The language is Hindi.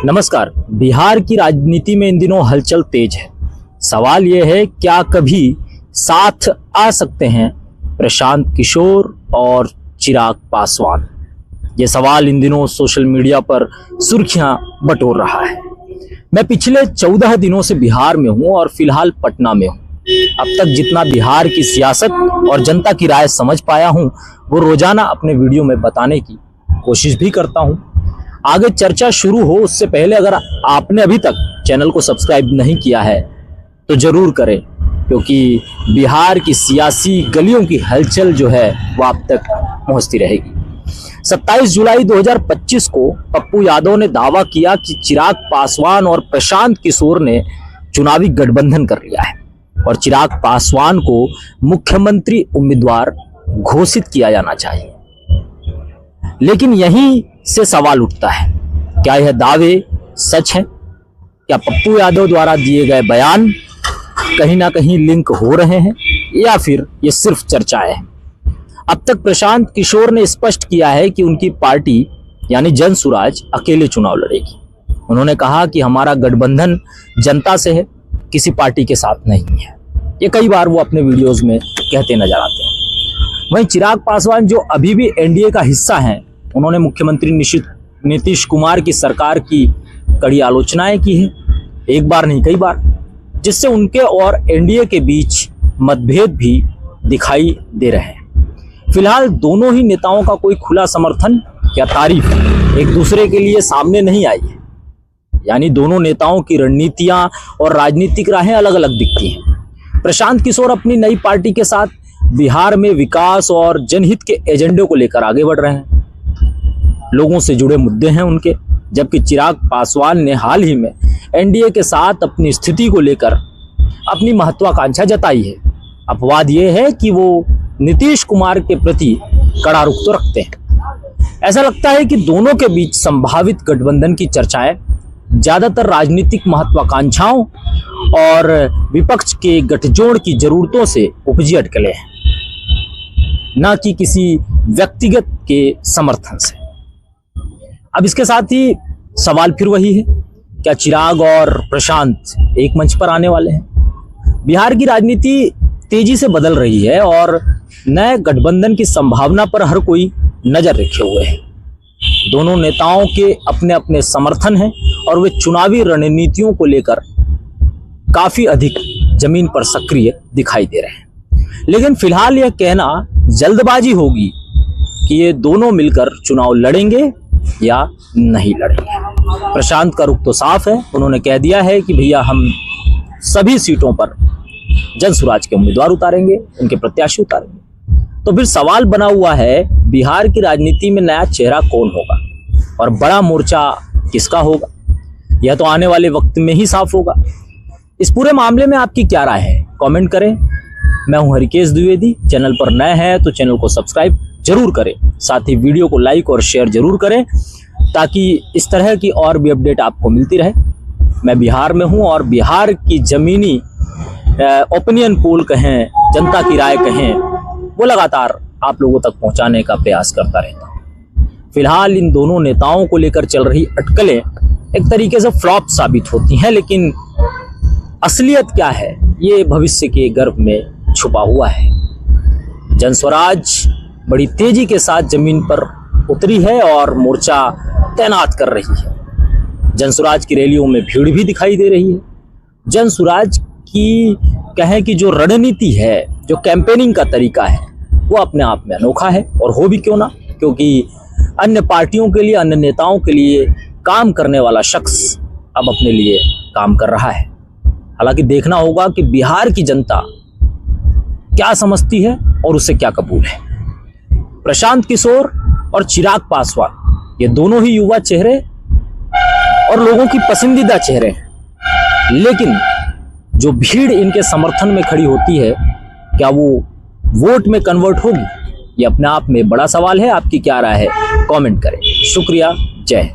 नमस्कार। बिहार की राजनीति में इन दिनों हलचल तेज है। सवाल यह है, क्या कभी साथ आ सकते हैं प्रशांत किशोर और चिराग पासवान? ये सवाल इन दिनों सोशल मीडिया पर सुर्खियां बटोर रहा है। मैं पिछले 14 दिनों से बिहार में हूं और फिलहाल पटना में हूं। अब तक जितना बिहार की सियासत और जनता की राय समझ पाया हूं, वो रोजाना अपने वीडियो में बताने की कोशिश भी करता हूं। आगे चर्चा शुरू हो उससे पहले अगर आपने अभी तक चैनल को सब्सक्राइब नहीं किया है तो जरूर करें, क्योंकि बिहार की सियासी गलियों की हलचल जो है वो आप तक पहुंचती रहेगी। 27 जुलाई 2025 को पप्पू यादव ने दावा किया कि चिराग पासवान और प्रशांत किशोर ने चुनावी गठबंधन कर लिया है और चिराग पासवान को मुख्यमंत्री उम्मीदवार घोषित किया जाना चाहिए। लेकिन यहीं से सवाल उठता है, क्या यह दावे सच हैं? क्या पप्पू यादव द्वारा दिए गए बयान कहीं ना कहीं लिंक हो रहे हैं या फिर ये सिर्फ चर्चाएं हैं? अब तक प्रशांत किशोर ने स्पष्ट किया है कि उनकी पार्टी यानी जन सुराज अकेले चुनाव लड़ेगी। उन्होंने कहा कि हमारा गठबंधन जनता से है, किसी पार्टी के साथ नहीं है। ये कई बार वो अपने वीडियोस में कहते नजर आते हैं। वहीं चिराग पासवान जो अभी भी एनडीए का हिस्सा हैं, उन्होंने मुख्यमंत्री नीतीश कुमार की सरकार की कड़ी आलोचनाएं की है, एक बार नहीं कई बार, जिससे उनके और एनडीए के बीच मतभेद भी दिखाई दे रहे हैं। फिलहाल दोनों ही नेताओं का कोई खुला समर्थन या तारीफ एक दूसरे के लिए सामने नहीं आई है, यानी दोनों नेताओं की रणनीतियां और राजनीतिक राहें अलग अलग दिखती हैं। प्रशांत किशोर अपनी नई पार्टी के साथ बिहार में विकास और जनहित के एजेंडे को लेकर आगे बढ़ रहे हैं, लोगों से जुड़े मुद्दे हैं उनके, जबकि चिराग पासवान ने हाल ही में एनडीए के साथ अपनी स्थिति को लेकर अपनी महत्वाकांक्षा जताई है। अपवाद यह है कि वो नीतीश कुमार के प्रति कड़ा रुख तो रखते हैं। ऐसा लगता है कि दोनों के बीच संभावित गठबंधन की चर्चाएं ज्यादातर राजनीतिक महत्वाकांक्षाओं और विपक्ष के गठजोड़ की जरूरतों से उपजी अटकलें हैं, न कि किसी व्यक्तिगत के समर्थन से। अब इसके साथ ही सवाल फिर वही है, क्या चिराग और प्रशांत एक मंच पर आने वाले हैं? बिहार की राजनीति तेजी से बदल रही है और नए गठबंधन की संभावना पर हर कोई नजर रखे हुए है। दोनों नेताओं के अपने अपने समर्थन हैं और वे चुनावी रणनीतियों को लेकर काफी अधिक जमीन पर सक्रिय दिखाई दे रहे हैं। लेकिन फिलहाल यह कहना जल्दबाजी होगी कि ये दोनों मिलकर चुनाव लड़ेंगे या नहीं लड़ेंगे। प्रशांत का रुख तो साफ है, उन्होंने कह दिया है कि भैया हम सभी सीटों पर जन सुराज के उम्मीदवार उतारेंगे, उनके प्रत्याशी उतारेंगे। तो फिर सवाल बना हुआ है, बिहार की राजनीति में नया चेहरा कौन होगा और बड़ा मोर्चा किसका होगा? यह तो आने वाले वक्त में ही साफ होगा। इस पूरे मामले में आपकी क्या राय है? कमेंट करें। मैं हूं हरिकेश द्विवेदी। चैनल पर नए हैं तो चैनल को सब्सक्राइब जरूर करें, साथ ही वीडियो को लाइक और शेयर जरूर करें ताकि इस तरह की और भी अपडेट आपको मिलती रहे। मैं बिहार में हूं और बिहार की जमीनी ओपिनियन पोल कहें, जनता की राय कहें, वो लगातार आप लोगों तक पहुंचाने का प्रयास करता रहता हूं। फिलहाल इन दोनों नेताओं को लेकर चल रही अटकलें एक तरीके से फ्लॉप साबित होती हैं, लेकिन असलियत क्या है ये भविष्य के गर्भ में छुपा हुआ है। जन स्वराज बड़ी तेजी के साथ जमीन पर उतरी है और मोर्चा तैनात कर रही है। जन स्वराज की रैलियों में भीड़ भी दिखाई दे रही है। जन स्वराज की कहें कि जो रणनीति है, जो कैंपेनिंग का तरीका है, वो अपने आप में अनोखा है और हो भी क्यों ना, क्योंकि अन्य पार्टियों के लिए, अन्य नेताओं के लिए काम करने वाला शख्स अब अपने लिए काम कर रहा है। हालांकि देखना होगा कि बिहार की जनता क्या समझती है और उसे क्या कबूल है। प्रशांत किशोर और चिराग पासवान ये दोनों ही युवा चेहरे और लोगों की पसंदीदा चेहरे हैं, लेकिन जो भीड़ इनके समर्थन में खड़ी होती है, क्या वो वोट में कन्वर्ट होगी? ये अपने आप में बड़ा सवाल है। आपकी क्या राय है? कमेंट करें। शुक्रिया। जय हिंद।